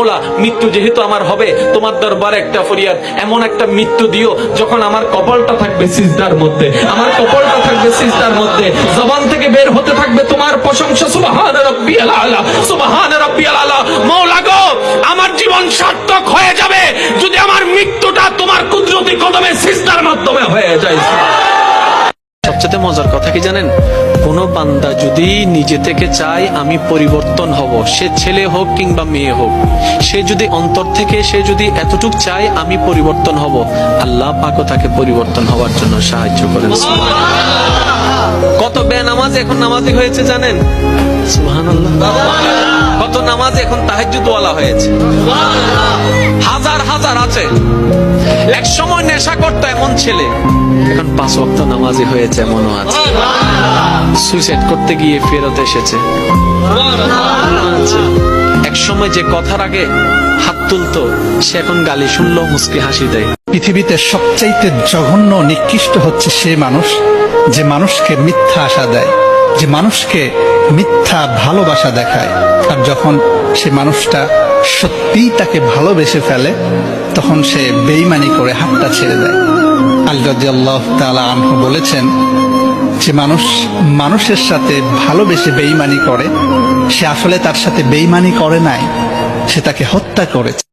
মাওলা মৃত্যু যেহেতু আমার হবে, তোমার দরবারে একটা ফরিয়াদ, এমন একটা মৃত্যু দিও যখন আমার কপালটা থাকবে সিজদার মধ্যে, আমার কপালটা থাকবে সিজদার মধ্যে, জবান থেকে বের হতে থাকবে তোমার প্রশংসা, সুবহান রাব্বিয়াল আলা, সুবহান রাব্বিয়াল আলা। মাওলা গো, আমার জীবন সার্থক হয়ে যাবে যদি আমার মৃত্যুটা তোমার কুদরতি কদমে সিজদার মাধ্যমে হয়ে যায়। সবচেয়ে মজার কথা কি জানেন? কোন বান্দা যদি নিজে থেকে চায় আমি পরিবর্তন হব, সে ছেলে হোক কিংবা মেয়ে হোক, সে যদি অন্তর থেকে সে যদি এতটুক চায় আমি পরিবর্তন হব, আল্লাহ পাকও তাকে পরিবর্তন হওয়ার জন্য সাহায্য করেন। কত বেনামাজ এখন নামাজি হয়েছে জানেন? সুবহানাল্লাহ। কত নামাজ এখন তাহাজ্জুদ ওয়ালা হয়েছে, হাজার হাজার আছে। এক সময় নেশা করতো এমন ছেলে, এখন 5 ওয়াক্ত নামাজি হয়েছে এমনও আছে। সুইসাইড করতে গিয়ে ফেরত এসেছে। এক সময় যে কথার আগে হাত তুলতো, সে এখন গালি শুনলো মুস্কি হাসি দেয়। পৃথিবীতে সবচাইতে জঘন্য নিকৃষ্ট হচ্ছে সে মানুষ যে মানুষকে মিথ্যা আশা দেয়, যে মানুষকে মিথ্যা ভালোবাসা দেখায়, আর যখন সে মানুষটা সত্যিই তাকে ভালোবেসে ফেলে তখন সে বেঈমানি করে হাতটা ছেড়ে দেয়। আলী রাদিয়াল্লাহু তাআলা আনহু বলেছেন যে মানুষ মানুষের সাথে ভালোবেসে বেঈমানি করে, সে আসলে তার সাথে বেঈমানি করে নাই, সে তাকে হত্যা করেছে।